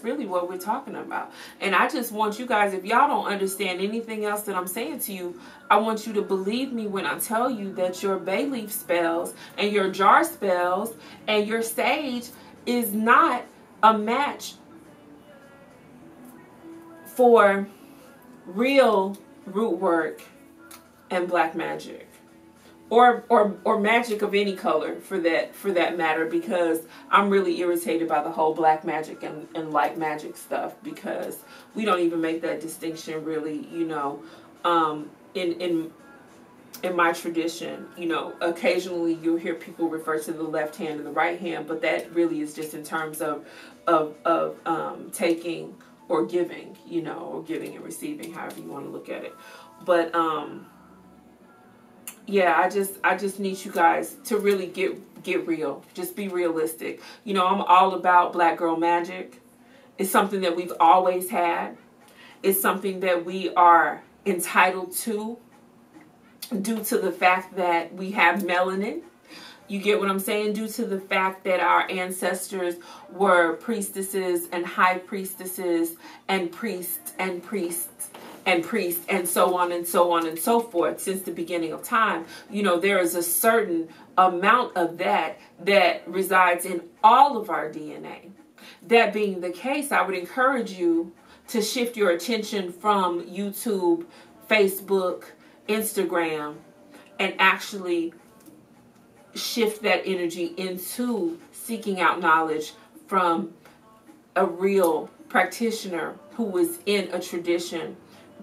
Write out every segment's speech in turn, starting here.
really what we're talking about. And I just want you guys, if y'all don't understand anything else that I'm saying to you, I want you to believe me when I tell you that your bay leaf spells and your jar spells and your sage is not a match for real root work and black magic. Or magic of any color for that matter, because I'm really irritated by the whole black magic and light magic stuff, because we don't even make that distinction really, you know, in my tradition. You know, occasionally you'll hear people refer to the left hand and the right hand, but that really is just in terms of taking or giving, you know, or giving and receiving, however you want to look at it. But yeah, I just need you guys to really get real. Just be realistic. You know, I'm all about black girl magic. It's something that we've always had. It's something that we are entitled to due to the fact that we have melanin. You get what I'm saying? Due to the fact that our ancestors were priestesses and high priestesses and priests and priests and priests and so on and so on and so forth since the beginning of time. You know, there is a certain amount of that resides in all of our DNA. That being the case, I would encourage you to shift your attention from YouTube, Facebook, Instagram, and actually shift that energy into seeking out knowledge from a real practitioner who was in a tradition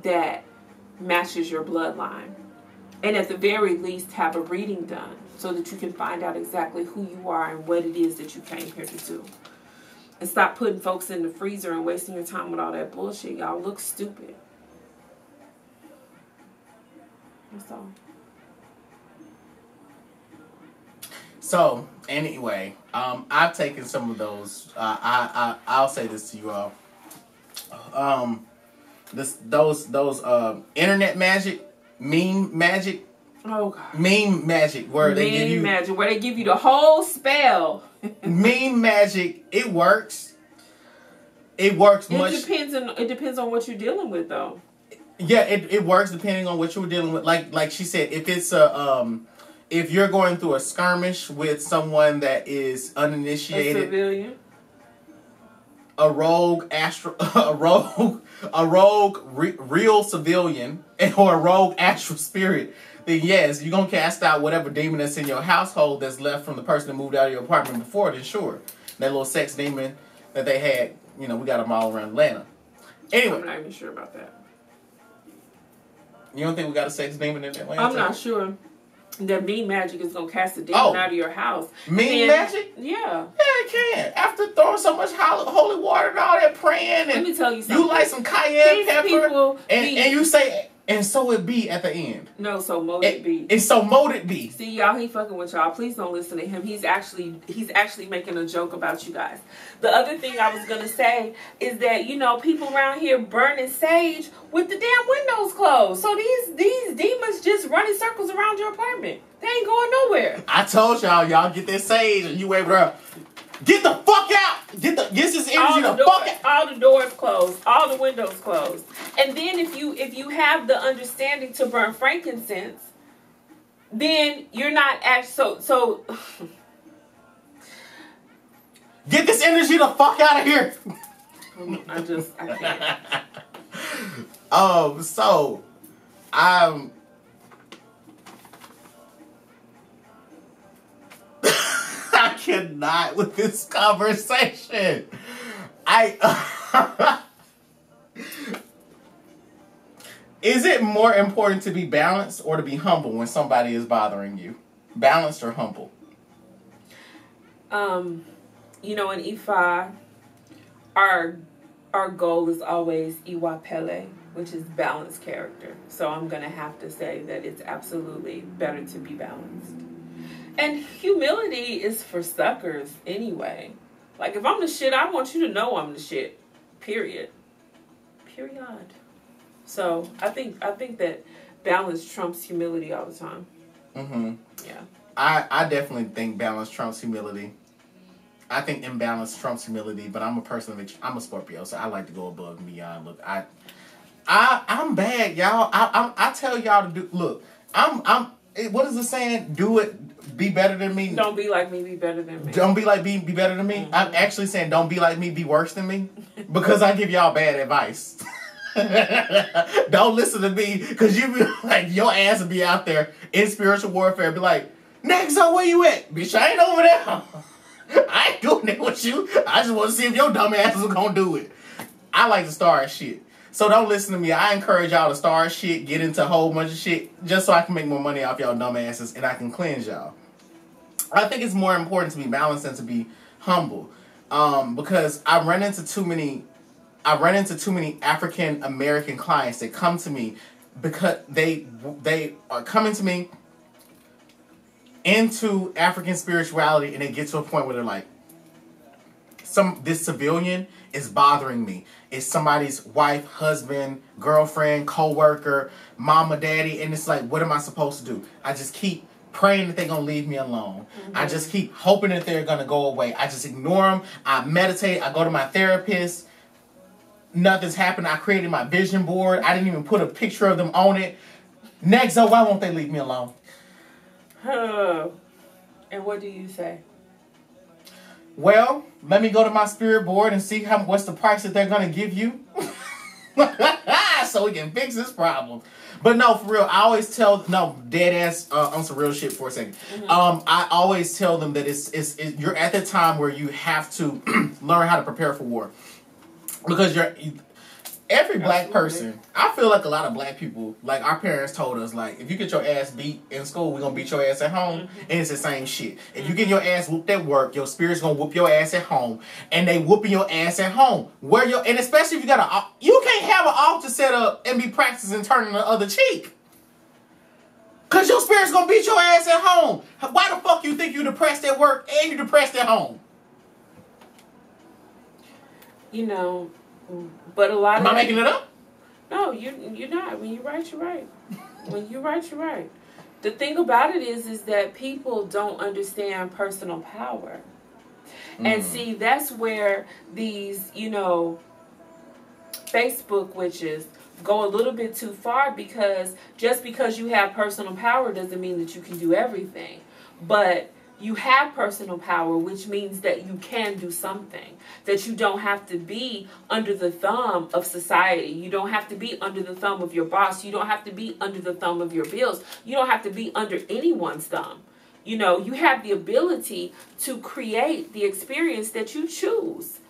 that matches your bloodline. And at the very least, have a reading done so that you can find out exactly who you are and what it is that you came here to do. And stop putting folks in the freezer and wasting your time with all that bullshit. Y'all look stupid. That's all. So anyway, I've taken some of those. I'll say this to you all. Those internet magic, meme magic. Oh God. Meme magic where they give you the whole spell. Meme magic, it works. It works much. It depends on what you're dealing with, though. Yeah, it works depending on what you're dealing with. Like she said, if it's if you're going through a skirmish with someone that is uninitiated, a civilian, a rogue real civilian, or a rogue astral spirit, then yes, you're going to cast out whatever demon that's in your household that's left from the person that moved out of your apartment before, then sure. That little sex demon that they had, you know, we got them all around Atlanta. Anyway. I'm not even sure about that. You don't think we got a sex demon in Atlanta? I'm not sure that mean magic is going to cast a demon out of your house. Mean magic? Yeah. Yeah, it can. After throwing so much holy water and all that praying, and let me tell you something. You like some cayenne pepper, and you say, and so it be at the end. No, so mote it be. And so mote it be. See, y'all, he fucking with y'all. Please don't listen to him. He's actually making a joke about you guys. The other thing I was gonna say is that, you know, people around here burning sage with the damn windows closed. So these demons just running circles around your apartment. They ain't going nowhere. I told y'all get that sage and you wave her up. Get the fuck out! Get this energy the fuck out! All the doors closed, all the windows closed. And then if you have the understanding to burn frankincense, then you're not so get this energy the fuck out of here! I can't. So I cannot with this conversation. Is it more important to be balanced or to be humble when somebody is bothering you? Balanced or humble? You know, in Ifa, our goal is always Iwa Pele, which is balanced character. So I'm gonna have to say that it's absolutely better to be balanced. And humility is for suckers anyway. Like, if I'm the shit, I want you to know I'm the shit. Period. So I think that balance trumps humility all the time. Mm-hmm. Yeah. I definitely think balance trumps humility. I think imbalance trumps humility, but I'm a person of I'm a Scorpio, so I like to go above and beyond. Look, I'm bad, y'all. I tell y'all to do. Look, what is the saying? Do it. Be better than me. Don't be like me. Be better than me. Don't be like me. Be better than me. Mm-hmm. I'm actually saying don't be like me. Be worse than me, because I give y'all bad advice. Don't listen to me, because you be like, your ass will be out there in spiritual warfare. Be like, Nexo, where you at? Bitch, I ain't over there. I ain't doing it with you. I just want to see if your dumb ass is gonna do it. I like to start shit. So don't listen to me. I encourage y'all to start shit, get into a whole bunch of shit, just so I can make more money off y'all dumb asses and I can cleanse y'all. I think it's more important to be balanced than to be humble. Because I run into too many African American clients that come to me because they are coming to me into African spirituality, and they get to a point where they're like, this civilian is bothering me. It's somebody's wife, husband, girlfriend, co-worker, mama, daddy, and it's like, what am I supposed to do? I just keep praying that they're going to leave me alone. Mm-hmm. I just keep hoping that they're going to go away. I just ignore them. I meditate. I go to my therapist. Nothing's happened. I created my vision board. I didn't even put a picture of them on it. Next, why won't they leave me alone? And what do you say? Well, let me go to my spirit board and see what's the price that they're going to give you. So we can fix this problem. But no, for real, I always tell, dead ass, on some real shit for a second. Mm-hmm. I always tell them that you're at the time where you have to learn how to prepare for war. Because every black person, I feel like a lot of black people, like our parents told us, like, if you get your ass beat in school, we're going to beat your ass at home. Mm-hmm. And it's the same shit. If you get your ass whooped at work, your spirit's going to whoop your ass at home. And they whooping your ass at home. And especially if you you can't have an altar set up and be practicing turning the other cheek. Because your spirit's going to beat your ass at home. Why the fuck you think you depressed at work and you depressed at home? But a lot Am I making it up? No, you're not. When you write, you're right. When you write, you're right. The thing about it is that people don't understand personal power. And see, that's where these, Facebook witches go a little bit too far, because just because you have personal power doesn't mean that you can do everything. But you have personal power, which means that you can do something. That you don't have to be under the thumb of society. You don't have to be under the thumb of your boss. You don't have to be under the thumb of your bills. You don't have to be under anyone's thumb. You have the ability to create the experience that you choose.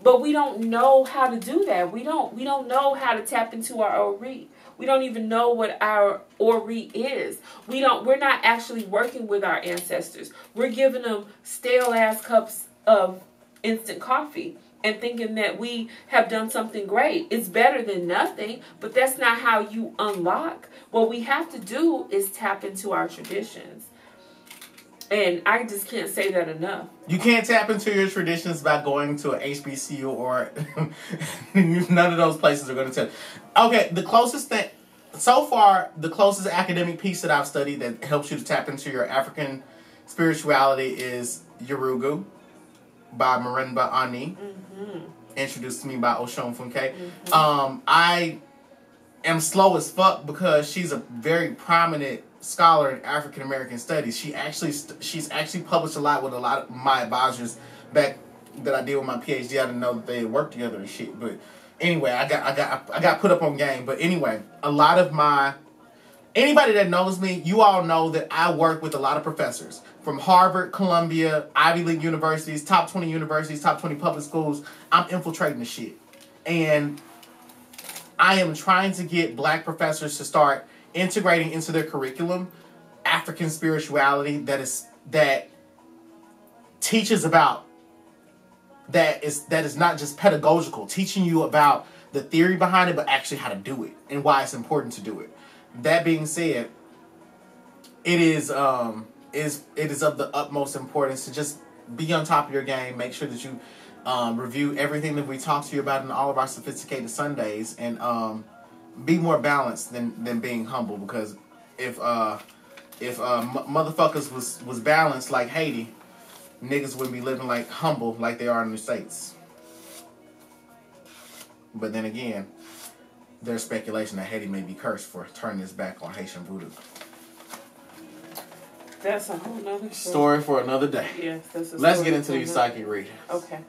But we don't know how to do that. We don't know how to tap into our Ori. We don't even know what our Ori is. We're not actually working with our ancestors. We're giving them stale ass cups of instant coffee and thinking that we have done something great. It's better than nothing, but that's not how you unlock. What we have to do is tap into our traditions. And I just can't say that enough. You can't tap into your traditions by going to an HBCU or none of those places are going to tell. Okay, the closest academic piece that I've studied that helps you to tap into your African spirituality is Yorugu by Marimba Ani, introduced to me by Osun Funke. I am slow as fuck because she's a very prominent scholar in African American studies. She's actually published a lot with a lot of my advisors back that I did with my PhD. I didn't know that they had worked together and shit. But anyway, I got put up on game. But anyway, anybody that knows me, you all know that I work with a lot of professors from Harvard, Columbia, Ivy League universities, top 20 universities, top 20 public schools. I'm infiltrating the shit. And I am trying to get black professors to start integrating into their curriculum African spirituality that teaches about that is not just pedagogical, teaching you about the theory behind it, but actually how to do it and why it's important to do it. That being said, it is of the utmost importance to just be on top of your game. Make sure that you review everything that we talk to you about in all of our sophisticated Sundays, and be more balanced than being humble. Because if motherfuckers was balanced like Haiti, niggas wouldn't be living like humble like they are in the States. But then again, there's speculation that Haiti may be cursed for turning his back on Haitian voodoo. That's a whole nother story for another day. Yes, that's a Let's get into these psychic readings. Okay.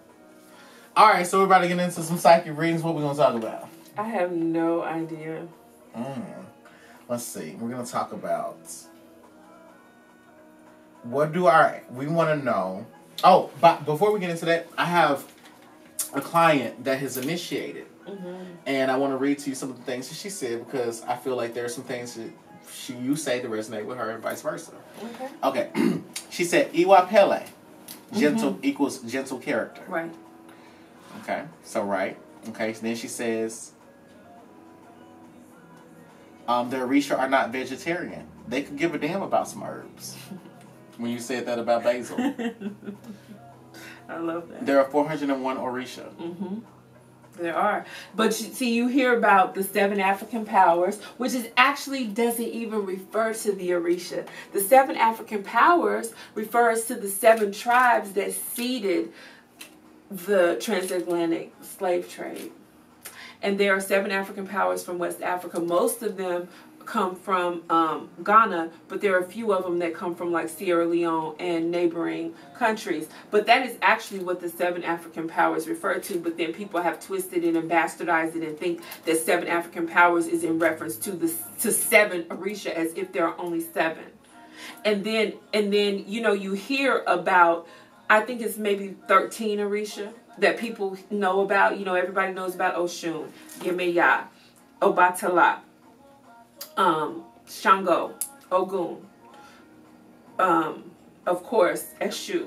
All right, so we're about to get into some psychic readings. What we gonna talk about? I have no idea. Let's see. We're gonna talk about we want to know. Oh, but before we get into that, I have a client that has initiated, and I want to read to you some of the things that she said because I feel like there are some things that you say to resonate with her and vice versa. Okay. She said, Iwa Pele, gentle equals gentle character. Right. Okay. So, right. Okay. So then she says, the Orisha are not vegetarian. They could give a damn about some herbs. When you said that about basil. I love that. There are 401 Orisha. There are. But see, you hear about the 7 African powers, which is actually doesn't even refer to the Orisha. The 7 African powers refers to the 7 tribes that seeded the transatlantic slave trade. And there are 7 African powers from West Africa. Most of them come from Ghana, but there are a few of them that come from like Sierra Leone and neighboring countries. But that is actually what the 7 African powers refer to. But then people have twisted it and bastardized it and think that 7 African powers is in reference to 7 Orisha, as if there are only 7. And then you know, you hear about, I think it's maybe 13 Orisha that people know about. You know, everybody knows about Osun, Yemeya, Obatala, Shango, Ogun, of course, Eshu.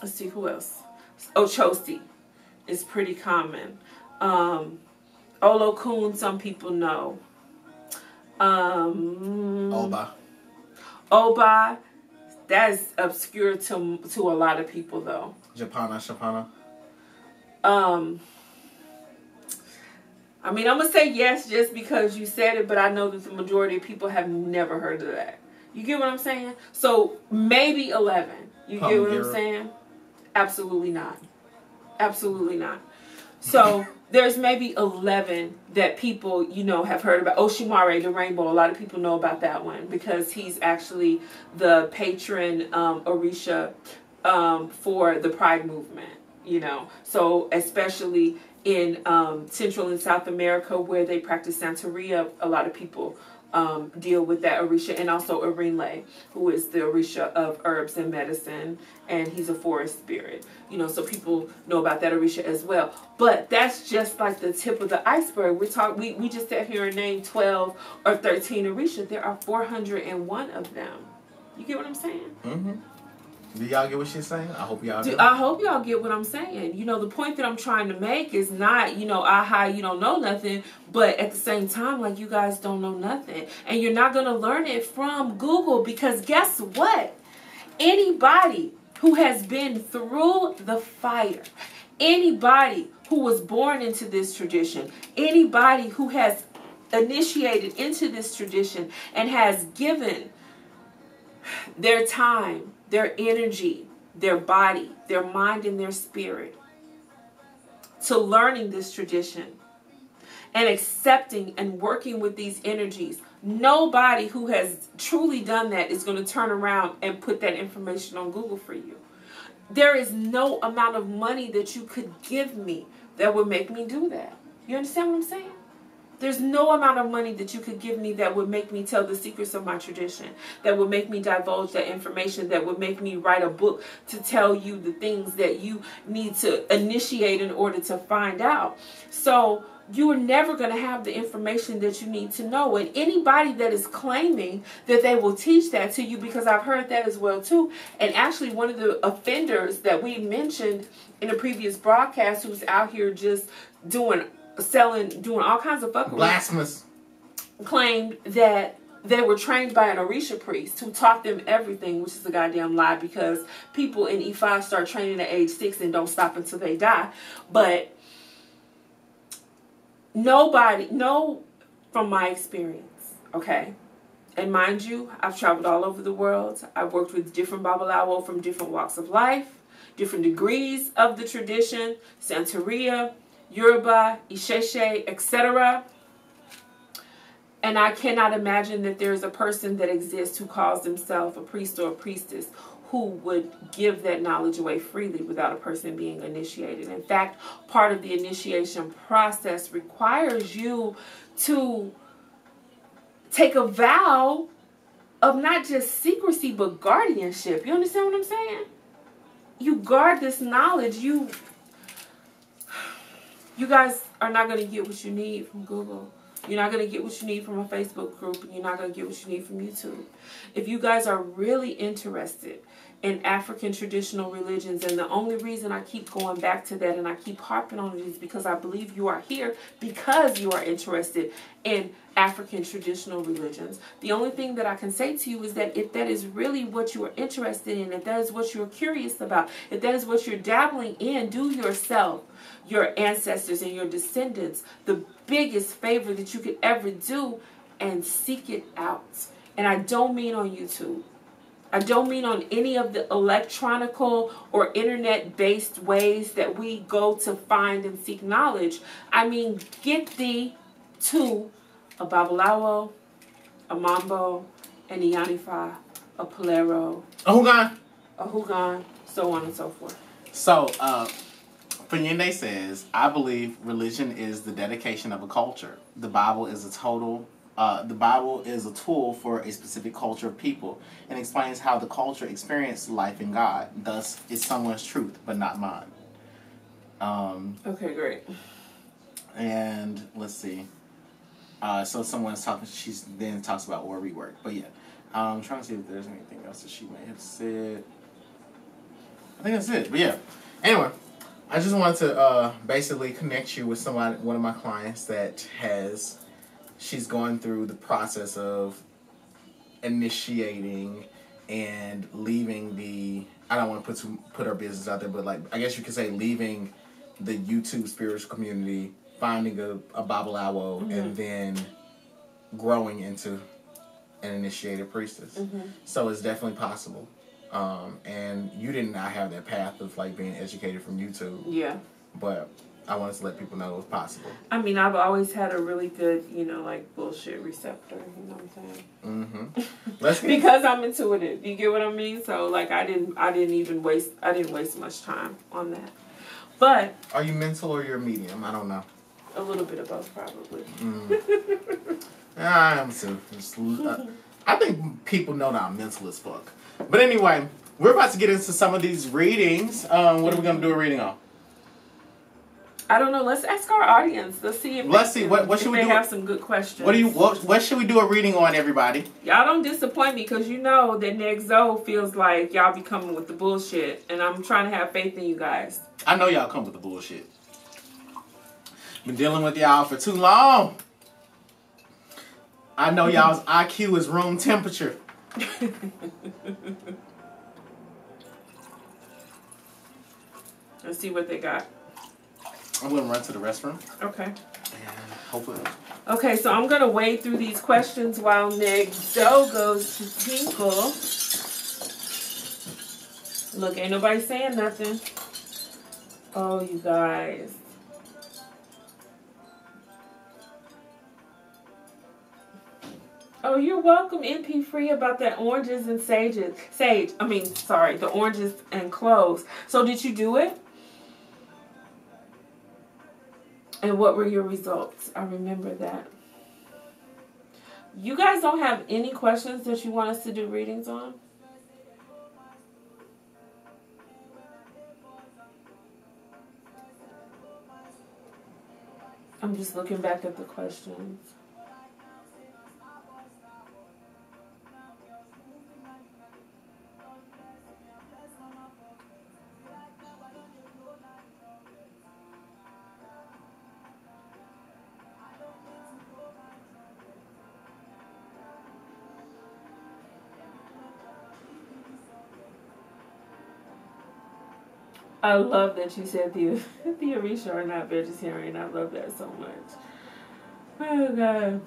Let's see who else. Ochosi is pretty common. Olokun, some people know. Oba, that's obscure to a lot of people though. Shapana. I mean, I'm going to say yes just because you said it, but I know that the majority of people have never heard of that. You get what I'm saying? So, maybe 11. You get what I'm saying? Absolutely not. Absolutely not. So, there's maybe 11 that people, you know, have heard about. Oshimare, the rainbow. A lot of people know about that one because he's actually the patron Orisha for the Pride movement, you know. So, especially in Central and South America where they practice Santeria, a lot of people deal with that Orisha, and also Orinle, who is the Orisha of herbs and medicine, and he's a forest spirit. You know, so people know about that Orisha as well. But that's just like the tip of the iceberg. We just sat here and named 12 or 13 Orisha. There are 401 of them. You get what I'm saying? Do y'all get what she's saying? I hope y'all do. I hope y'all get what I'm saying. You know, the point that I'm trying to make is not, you know, aha, you don't know nothing. But at the same time, like, you guys don't know nothing. And you're not going to learn it from Google because guess what? Anybody who has been through the fire, anybody who was born into this tradition, anybody who has initiated into this tradition and has given their time, their energy, their body, their mind, and their spirit to learning this tradition and accepting and working with these energies. Nobody who has truly done that is going to turn around and put that information on Google for you. There is no amount of money that you could give me that would make me do that. You understand what I'm saying? There's no amount of money that you could give me that would make me tell the secrets of my tradition, that would make me divulge that information, that would make me write a book to tell you the things that you need to initiate in order to find out. So you are never going to have the information that you need to know. And anybody that is claiming that they will teach that to you, because I've heard that as well too. And actually one of the offenders that we mentioned in a previous broadcast who's out here just doing all kinds of fuckery, blasphemous, claimed that they were trained by an Orisha priest who taught them everything, which is a goddamn lie because people in E5 start training at age 6 and don't stop until they die. But nobody, from my experience, okay, And mind you, I've traveled all over the world. I've worked with different Babalawo from different walks of life, different degrees of the tradition, Santeria, Yoruba, Isheshe, etc. And I cannot imagine that there is a person that exists who calls themselves a priest or a priestess who would give that knowledge away freely without a person being initiated. In fact, part of the initiation process requires you to take a vow of not just secrecy, but guardianship. You understand what I'm saying? You guard this knowledge. You guys are not going to get what you need from Google. You're not going to get what you need from a Facebook group, and you're not going to get what you need from YouTube. If you guys are really interested in African traditional religions, and the only reason I keep going back to that and I keep harping on it is because I believe you are here because you are interested in African traditional religions. The only thing that I can say to you is that if that is really what you are interested in, if that is what you're curious about, if that is what you're dabbling in, do yourself, your ancestors and your descendants the biggest favor that you could ever do and seek it out. And I don't mean on YouTube. I don't mean on any of the electronical or internet-based ways that we go to find and seek knowledge. I mean, get thee to a Babalawo, a Mambo, an Iyanifa, a Polero, a Hugan, so on and so forth. So, Fanyende says, I believe religion is the dedication of a culture. The Bible is the Bible is a tool for a specific culture of people and explains how the culture experienced life in God. Thus, it's someone's truth, but not mine. Okay, great. And let's see. So someone's talking, she then talks about or rework. But yeah, I'm trying to see if there's anything else that she may have said. I think that's it. But yeah, anyway, I just wanted to basically connect you with one of my clients that she's going through the process of initiating and leaving I don't want to put her business out there, but like, I guess you could say leaving the YouTube spiritual community, finding a Babalawo, and then growing into an initiated priestess. So it's definitely possible. And you did not have that path of like being educated from YouTube. Yeah. But I wanted to let people know it was possible. I mean, I've always had a really good, like bullshit receptor. You know what I'm saying? Because I'm intuitive. You get what I mean? So like, I didn't waste much time on that. But are you mental or you're medium? I don't know. A little bit of both, probably. I am too. I think people know that I'm mental as fuck. But anyway, we're about to get into some of these readings. What are we gonna do a reading on? I don't know. Let's ask our audience. Let's see if what should we do? They have some good questions. What should we do a reading on, everybody? Y'all don't disappoint me because you know that next Zoe feels like y'all be coming with the bullshit, and I'm trying to have faith in you guys. I know y'all come with the bullshit. Been dealing with y'all for too long. I know y'all's IQ is room temperature. Let's see what they got. I'm going to run to the restroom. Okay. And hopefully. Okay, so I'm going to wade through these questions while Negdo goes to tinkle. Look, ain't nobody saying nothing. Oh, you guys. Oh, you're welcome, NP Free, about that oranges and the oranges and cloves. So did you do it? And what were your results? I remember that. You guys don't have any questions that you want us to do readings on? I'm just looking back at the questions. I love that you said the Orisha are not vegetarian. I love that so much. Oh, God.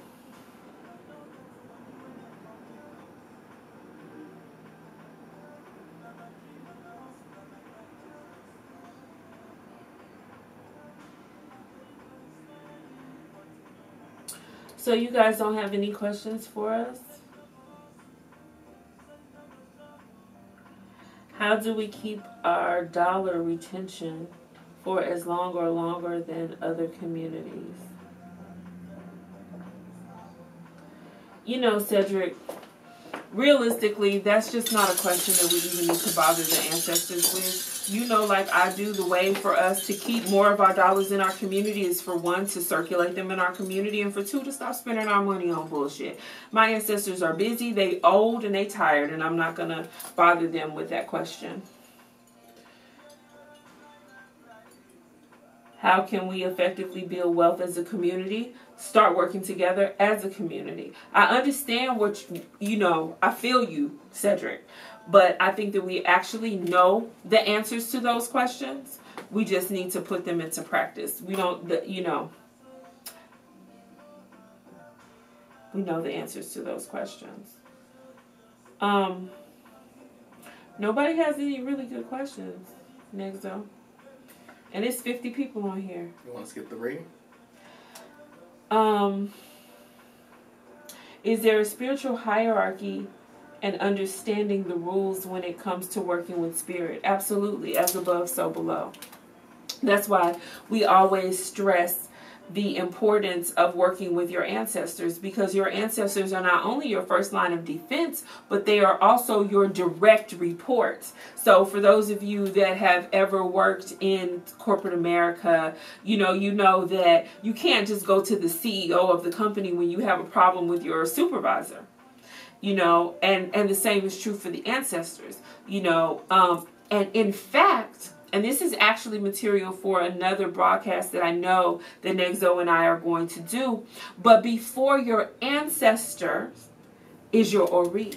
So you guys don't have any questions for us? How do we keep our dollar retention for as long or longer than other communities? You know, Cedric, realistically, that's just not a question that we even need to bother the ancestors with. You know, like I do, the way for us to keep more of our dollars in our community is for one, to circulate them in our community, and for two, to stop spending our money on bullshit. My ancestors are busy, they old, and they tired, and I'm not going to bother them with that question. How can we effectively build wealth as a community? Start working together as a community. I understand what you know. I feel you, Cedric. But I think that we actually know the answers to those questions. We just need to put them into practice. We don't, you know. We know the answers to those questions. Nobody has any really good questions, Nexo. And it's 50 people on here. You want to skip the reading? Is there a spiritual hierarchy and understanding the rules when it comes to working with spirit? Absolutely. As above, so below. That's why we always stress the importance of working with your ancestors, because your ancestors are not only your first line of defense, but they are also your direct reports. So for those of you that have ever worked in corporate America, you know that you can't just go to the CEO of the company when you have a problem with your supervisor. You know, and the same is true for the ancestors, you know, and in fact, and this is actually material for another broadcast that I know that Nexo and I are going to do. But before your ancestors is your Ori.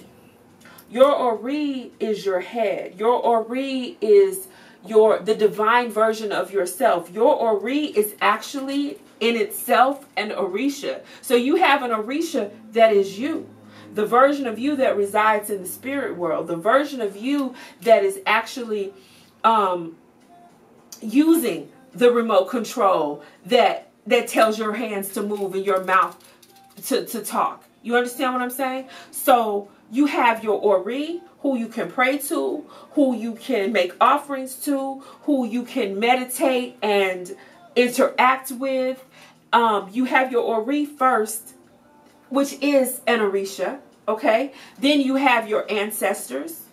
Your Ori is your head. Your Ori is the divine version of yourself. Your Ori is actually in itself an Orisha. So you have an Orisha that is you. The version of you that resides in the spirit world. The version of you that is actually using the remote control that tells your hands to move and your mouth to talk. You understand what I'm saying? So you have your Ori, who you can pray to, who you can make offerings to, who you can meditate and interact with. You have your Ori first, which is an Orisha, okay? Then you have your ancestors.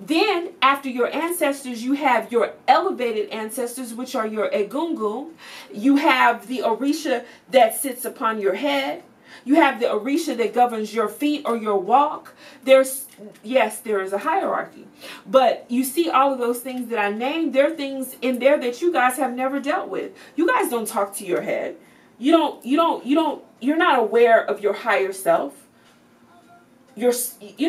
Then, after your ancestors, you have your elevated ancestors, which are your Egungun. You have the Orisha that sits upon your head. You have the Orisha that governs your feet or your walk. Yes, there is a hierarchy. But you see all of those things that I named, there are things in there that you guys have never dealt with. You guys don't talk to your head. You're not aware of your higher self. You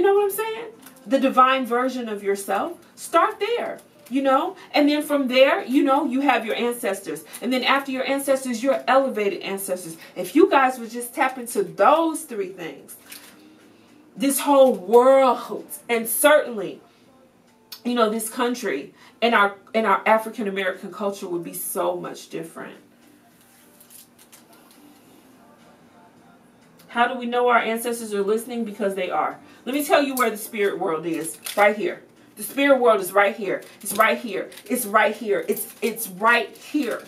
know what I'm saying? The divine version of yourself. Start there, you know, and then from there, you know, you have your ancestors, and then after your ancestors, your elevated ancestors. If you guys would just tap into those three things, this whole world, and certainly, you know, this country and our African American culture would be so much different. How do we know our ancestors are listening? Because they are. Let me tell you where the spirit world is. Right here. The spirit world is right here. It's right here. It's right here. It's right here.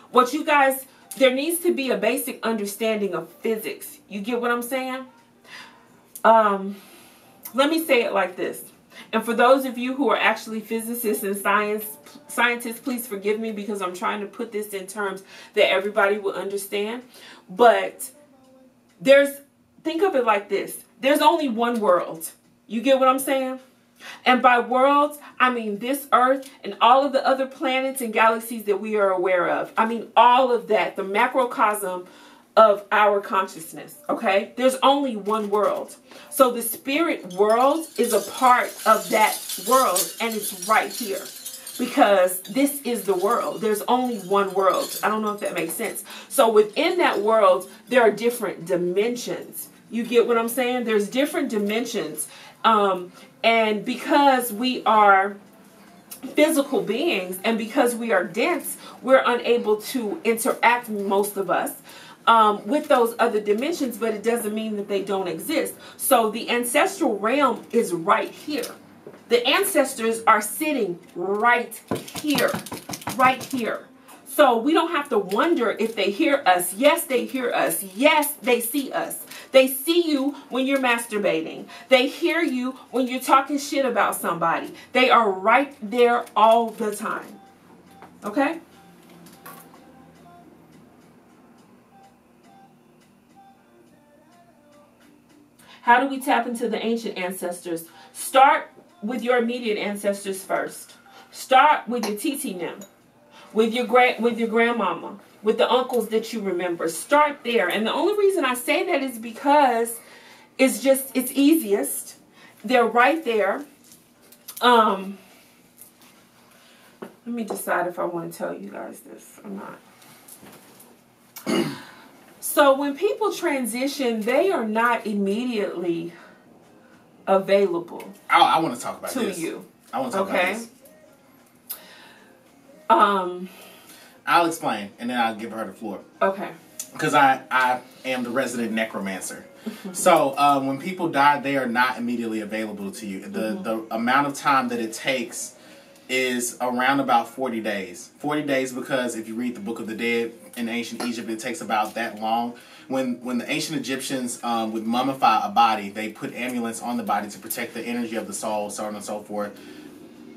What you guys, there needs to be a basic understanding of physics. You get what I'm saying? Let me say it like this. And for those of you who are actually physicists and scientists, please forgive me because I'm trying to put this in terms that everybody will understand. But think of it like this. There's only one world. You get what I'm saying? And by worlds, I mean this Earth and all of the other planets and galaxies that we are aware of. I mean all of that, the macrocosm of our consciousness, okay? There's only one world. So the spirit world is a part of that world, and it's right here. Because this is the world. There's only one world. I don't know if that makes sense. So within that world, there are different dimensions. You get what I'm saying? There's different dimensions. And because we are physical beings and because we are dense, we're unable to interact, most of us, with those other dimensions, but it doesn't mean that they don't exist. So the ancestral realm is right here. The ancestors are sitting right here, right here. So we don't have to wonder if they hear us. Yes, they hear us. Yes, they see us. They see you when you're masturbating. They hear you when you're talking shit about somebody. They are right there all the time. Okay? How do we tap into the ancient ancestors? Start with your immediate ancestors first. Start with your TT them, with your grandmama, with the uncles that you remember. Start there. And the only reason I say that is because it's easiest. They're right there. Let me decide if I want to tell you guys this or not. So when people transition, they are not immediately available. I want to talk about to you. I want to talk about this. I'll explain, and then I'll give her the floor. Okay. Because I am the resident necromancer. So when people die, they are not immediately available to you. The amount of time that it takes is around about 40 days. 40 days because if you read the Book of the Dead in ancient Egypt, it takes about that long. When the ancient Egyptians would mummify a body, they put amulets on the body to protect the energy of the soul, so on and so forth.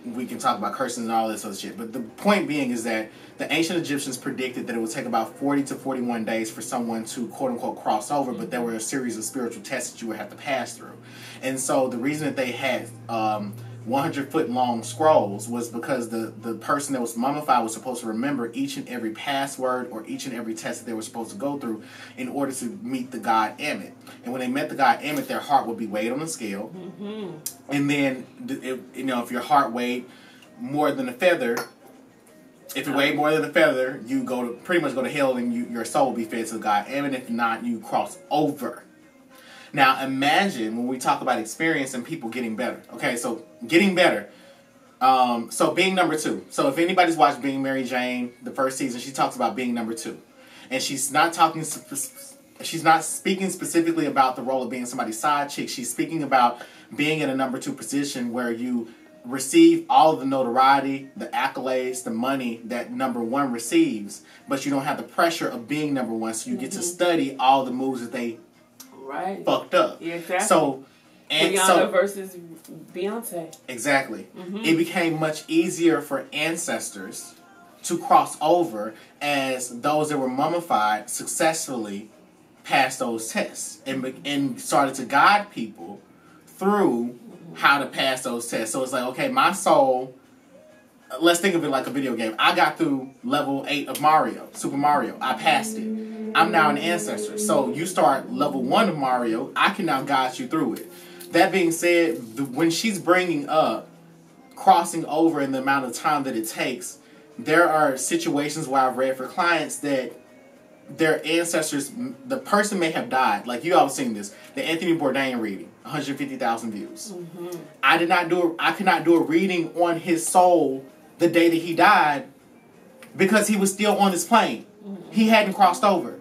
We can talk about curses and all this other shit. But the point being is that the ancient Egyptians predicted that it would take about 40 to 41 days for someone to quote-unquote cross over, but there were a series of spiritual tests that you would have to pass through. And so the reason that they had 100-foot-long scrolls was because the person that was mummified was supposed to remember each and every password or each and every test that they were supposed to go through in order to meet the god Ammit. And when they met the god Ammit, their heart would be weighed on a scale. And then, if your heart weighed more than a feather, if it weighed more than a feather, you pretty much go to hell and your soul will be fed to the god Ammit. If not, you cross over. Now, imagine when we talk about experience and people getting better. Okay, so getting better. So being number 2. So if anybody's watched Being Mary Jane, the first season, she talks about being number 2. And she's not speaking specifically about the role of being somebody's side chick. She's speaking about being in a number 2 position where you receive all of the notoriety, the accolades, the money that number 1 receives, but you don't have the pressure of being number 1, so you get to study all the moves that they fucked up. Yeah, exactly. So, Rihanna versus Beyonce. Exactly. It became much easier for ancestors to cross over as those that were mummified successfully passed those tests and started to guide people through how to pass those tests. So it's like, okay, my soul, let's think of it like a video game. I got through level 8 of Super Mario. I passed it. I'm now an ancestor. So you start level 1 of Mario, I can now guide you through it. That being said, when she's bringing up crossing over and the amount of time that it takes, there are situations where I've read for clients that their ancestors, the person may have died. Like you all have seen this. The Anthony Bourdain reading, 150,000 views. I could not do a reading on his soul the day that he died because he was still on this plane. He hadn't crossed over.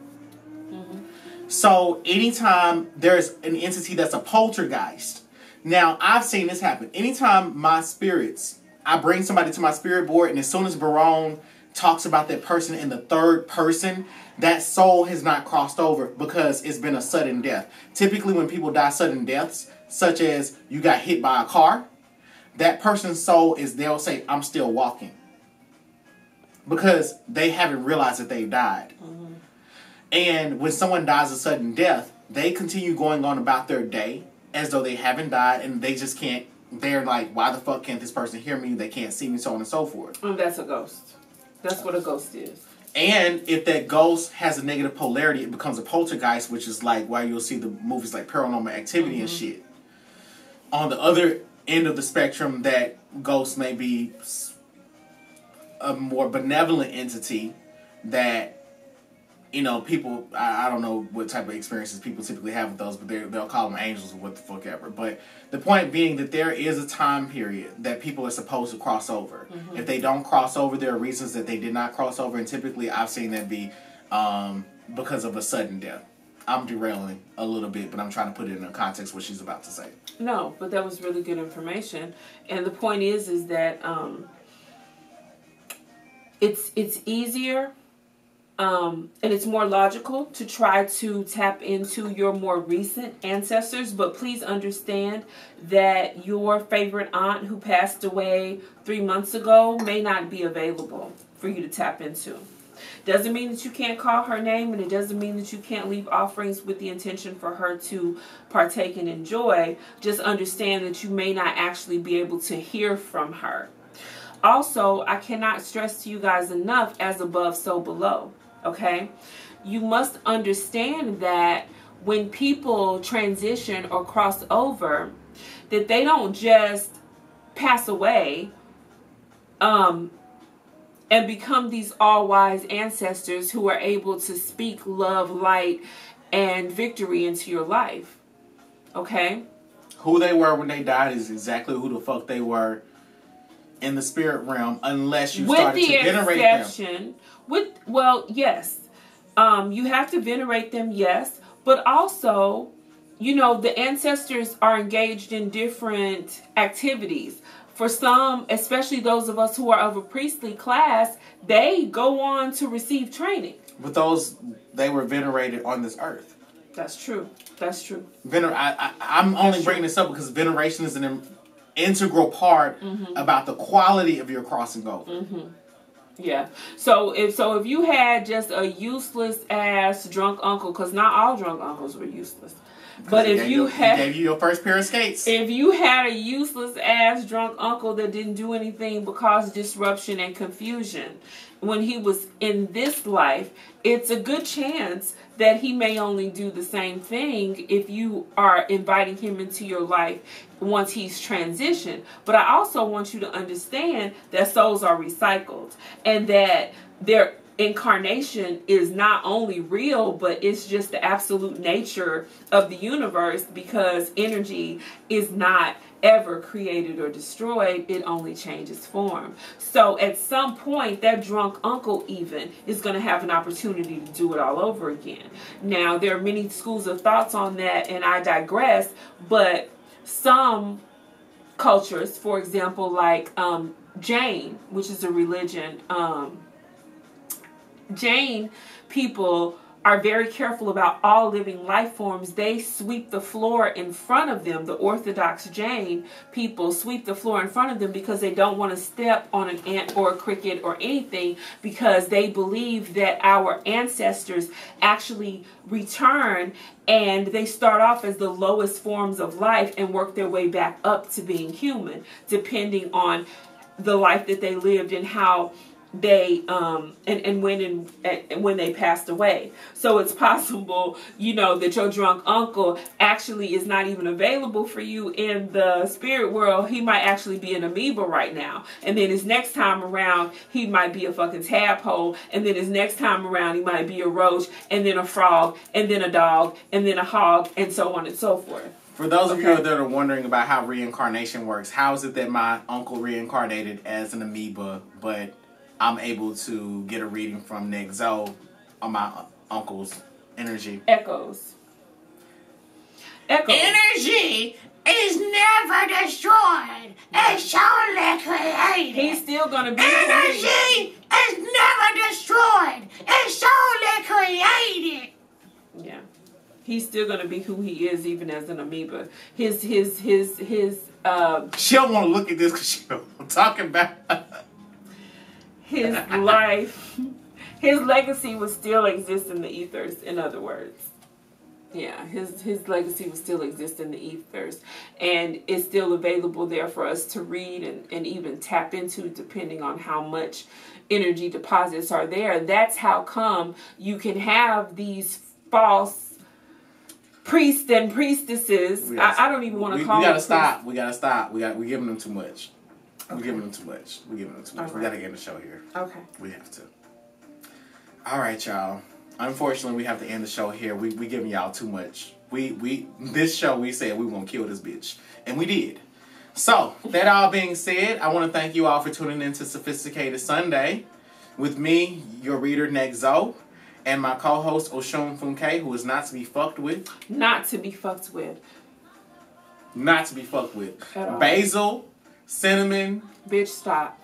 So anytime there's an entity that's a poltergeist, now I've seen this happen. Anytime I bring somebody to my spirit board, and as soon as Barone talks about that person in the third person, that soul has not crossed over because it's been a sudden death. Typically when people die sudden deaths, such as you got hit by a car, that person's soul they'll say, I'm still walking. Because they haven't realized that they've died. And when someone dies a sudden death, they continue going on about their day as though they haven't died, and they just can't, they're like, why the fuck can't this person hear me? They can't see me, so on and so forth. That's a ghost. That's what a ghost is. And if that ghost has a negative polarity, it becomes a poltergeist, which is like why you'll see the movies like Paranormal Activity and shit. On the other end of the spectrum, that ghost may be a more benevolent entity that, people, I don't know what type of experiences people typically have with those, but they'll call them angels or what the fuck ever. But the point being that there is a time period that people are supposed to cross over. If they don't cross over, there are reasons that they did not cross over, and typically I've seen that be because of a sudden death. I'm derailing a little bit, but I'm trying to put it in the context what she's about to say. No, but that was really good information. And the point is that it's easier and it's more logical to try to tap into your more recent ancestors, but please understand that your favorite aunt who passed away 3 months ago may not be available for you to tap into. Doesn't mean that you can't call her name, and it doesn't mean that you can't leave offerings with the intention for her to partake and enjoy. Just understand that you may not actually be able to hear from her. Also, I cannot stress to you guys enough, as above, so below. Okay? You must understand that when people transition or cross over, that they don't just pass away and become these all-wise ancestors who are able to speak love, light, and victory into your life. Okay? Who they were when they died is exactly who the fuck they were in the spirit realm, unless you started to venerate them. Well, yes. You have to venerate them, yes. But also, you know, the ancestors are engaged in different activities. For some, especially those of us who are of a priestly class, they go on to receive training. But those, they were venerated on this earth. That's true. That's true. I'm only bringing this up because veneration is an integral part about the quality of your crossing over. Yeah. So if you had just a useless ass drunk uncle, because not all drunk uncles were useless. But if you had, he gave you your first pair of skates. If you had a useless ass drunk uncle that didn't do anything but cause disruption and confusion when he was in this life, it's a good chance that he may only do the same thing if you are inviting him into your life once he's transitioned. But I also want you to understand that souls are recycled and that their incarnation is not only real, but it's just the absolute nature of the universe, because energy is not ever created or destroyed. It only changes form. So at some point, that drunk uncle even is going to have an opportunity to do it all over again. Now, there are many schools of thoughts on that, and I digress, but some cultures, for example, like Jain, which is a religion, Jain people are very careful about all living life forms. They sweep the floor in front of them. The Orthodox Jain people sweep the floor in front of them because they don't want to step on an ant or a cricket or anything, because they believe that our ancestors actually return and they start off as the lowest forms of life and work their way back up to being human, depending on the life that they lived and how they and when they passed away. So it's possible, you know, that your drunk uncle actually is not even available for you in the spirit world. He might actually be an amoeba right now, and then his next time around he might be a fucking tadpole, and then his next time around he might be a roach, and then a frog, and then a dog, and then a hog, and so on and so forth. For those of you that are wondering about how reincarnation works, how is it that my uncle reincarnated as an amoeba, but I'm able to get a reading from Nexo on my uncle's energy? Echoes. Energy is never destroyed. It's only created. He's still gonna be. Energy is never destroyed. It's only created. Yeah. He's still gonna be who he is, even as an amoeba. His She don't want to look at this because she know what I'm talking about. His life, his legacy will still exist in the ethers, in other words. Yeah, his legacy will still exist in the ethers. And it's still available there for us to read and even tap into, depending on how much energy deposits are there. That's how come you can have these false priests and priestesses. I don't even want to call them. We gotta stop. We're giving them too much. We're giving them too much. Right. We gotta get the show here. Okay. We have to. All right, y'all. Unfortunately, we have to end the show here. We giving y'all too much. This show we said we were gonna kill this bitch, and we did. So that all being said, I want to thank you all for tuning in to Sophisticated Sunday with me, your reader Nexo, And my co-host, Osun Funke, who is not to be fucked with. Not to be fucked with. Not to be fucked with. At all. Basil, cinnamon. Bitch, stop.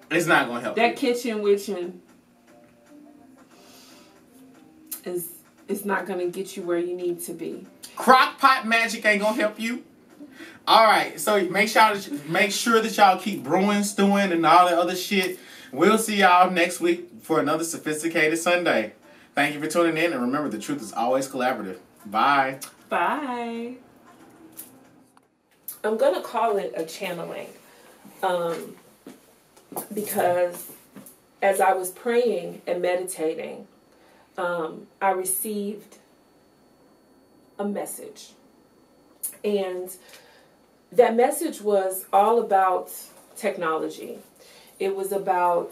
It's not going to help That you. kitchen witching is not going to get you where you need to be. Crock pot magic ain't going to help you. All right, so make sure that y'all keep brewing, stewing, and all that other shit. We'll see y'all next week for another Sophisticated Sunday. Thank you for tuning in, and remember, the truth is always collaborative. Bye. Bye. I'm going to call it a channeling because as I was praying and meditating, I received a message. And that message was all about technology. It was about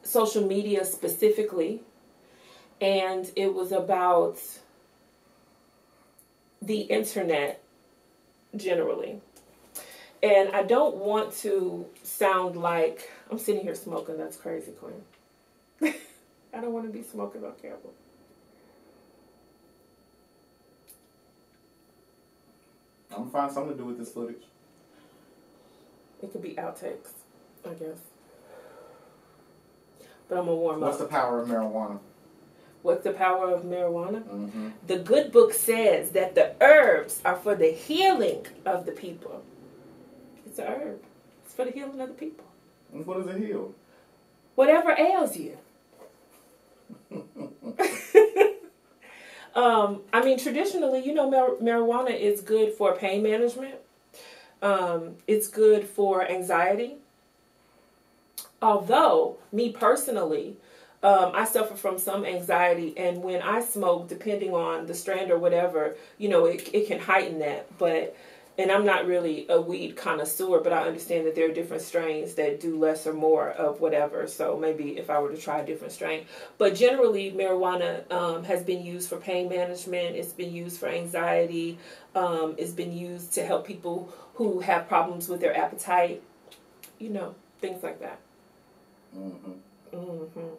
social media specifically, and it was about the internet generally. And I don't want to sound like I'm sitting here smoking. That's crazy, Queen. I don't want to be smoking on camera. I'm going to find something to do with this footage. It could be outtakes, I guess. But I'm going to warm What's up. the power of marijuana? What's the power of marijuana? Mm-hmm. The good book says that the herbs are for the healing of the people. It's an herb. It's for the healing of the people. And what does it heal? Whatever ails you. I mean, traditionally, you know, marijuana is good for pain management. It's good for anxiety. Although, me personally, I suffer from some anxiety, and when I smoke, depending on the strand or whatever, you know, it can heighten that. And I'm not really a weed connoisseur, but I understand that there are different strains that do less or more of whatever. So maybe if I were to try a different strain. But generally, marijuana has been used for pain management. It's been used for anxiety. It's been used to help people who have problems with their appetite. You know, things like that. Mm-hmm. Mm-hmm.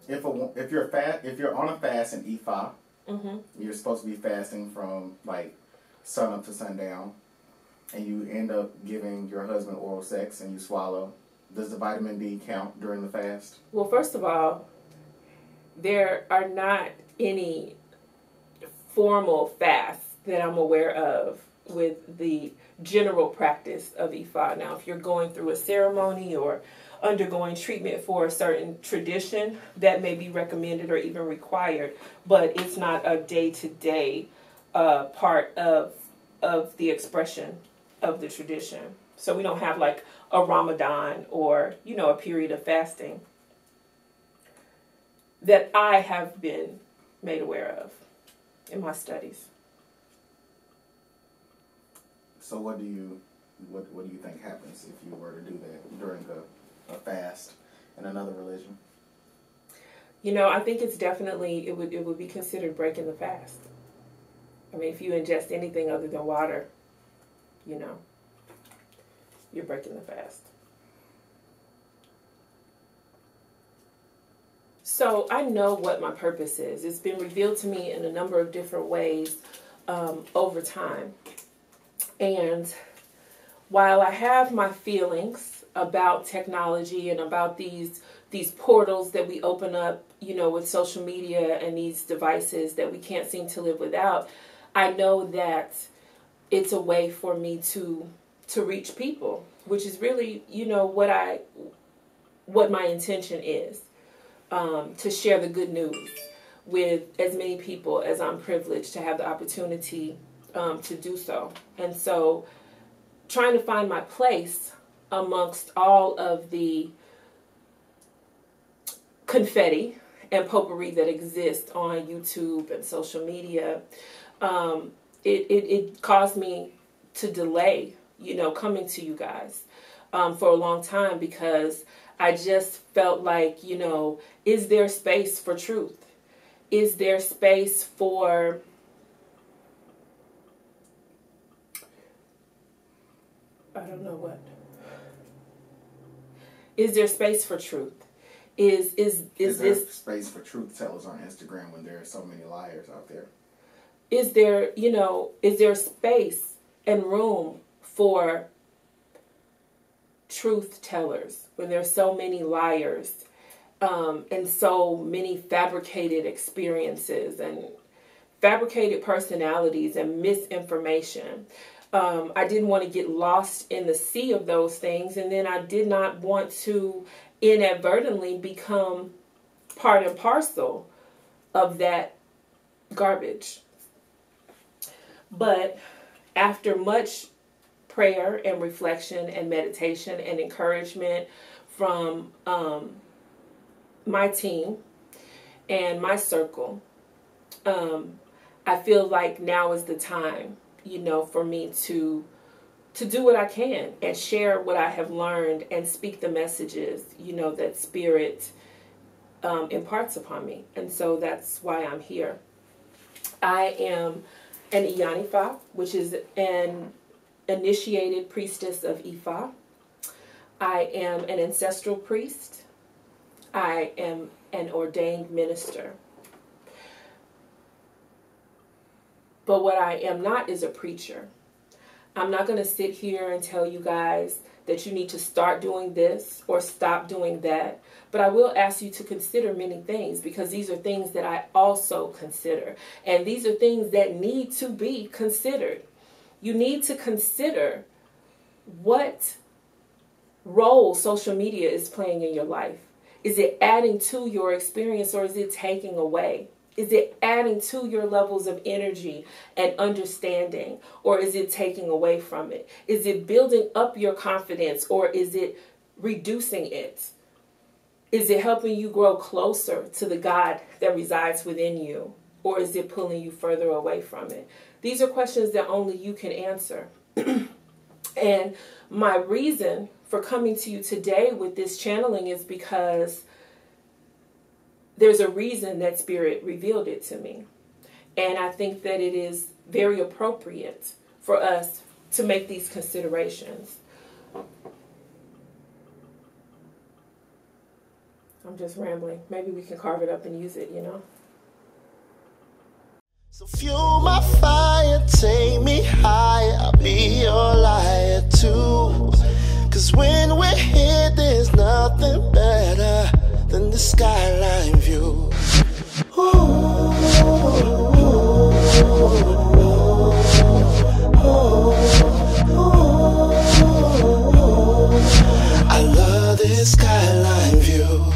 If you're on a fast in Ifa, Mm-hmm. you're supposed to be fasting from like sun up to sundown, and you end up giving your husband oral sex and you swallow. Does the vitamin D count during the fast? Well, first of all, there are not any formal fasts that I'm aware of with the general practice of Ifa. Now, if you're going through a ceremony or undergoing treatment for a certain tradition, that may be recommended or even required, but it's not a day-to-day part of the expression of the tradition. So we don't have like a Ramadan or, you know, a period of fasting that I have been made aware of in my studies. So what do you think happens if you were to do that during a fast in another religion? You know, I think it's definitely, it would be considered breaking the fast. I mean, if you ingest anything other than water, you know, you're breaking the fast. So I know what my purpose is. It's been revealed to me in a number of different ways over time. And while I have my feelings about technology and about these portals that we open up, you know, with social media and these devices that we can't seem to live without, I know that it's a way for me to reach people, which is really, you know, what my intention is, to share the good news with as many people as I'm privileged to have the opportunity to do so. And so trying to find my place amongst all of the confetti and potpourri that exists on YouTube and social media, it caused me to delay, you know, coming to you guys for a long time, because I just felt like, you know, is there space for truth? Is there space for I don't know what. Is there space for truth? Is there this space for truth tellers on Instagram when there are so many liars out there? Is there, is there space and room for truth tellers when there's so many liars and so many fabricated experiences and fabricated personalities and misinformation? I didn't want to get lost in the sea of those things, and then I did not want to inadvertently become part and parcel of that garbage. But after much prayer and reflection and meditation and encouragement from my team and my circle, I feel like now is the time, for me to do what I can and share what I have learned and speak the messages, that Spirit imparts upon me. And so that's why I'm here. I am an Iyanifa, which is an initiated priestess of Ifa. I am an ancestral priest. I am an ordained minister. But what I am not is a preacher. I'm not going to sit here and tell you guys that you need to start doing this or stop doing that. But I will ask you to consider many things, because these are things that I also consider. And these are things that need to be considered. You need to consider what role social media is playing in your life. Is it adding to your experience, or is it taking away? Is it adding to your levels of energy and understanding, or is it taking away from it? Is it building up your confidence, or is it reducing it? Is it helping you grow closer to the God that resides within you, or is it pulling you further away from it? These are questions that only you can answer. And my reason for coming to you today with this channeling is because there's a reason that Spirit revealed it to me. And I think that it is very appropriate for us to make these considerations. I'm just rambling. Maybe we can carve it up and use it, So fuel my fire, take me higher, I'll be your liar too. 'Cause when we're here, there's nothing better than the skyline view. I love this skyline view.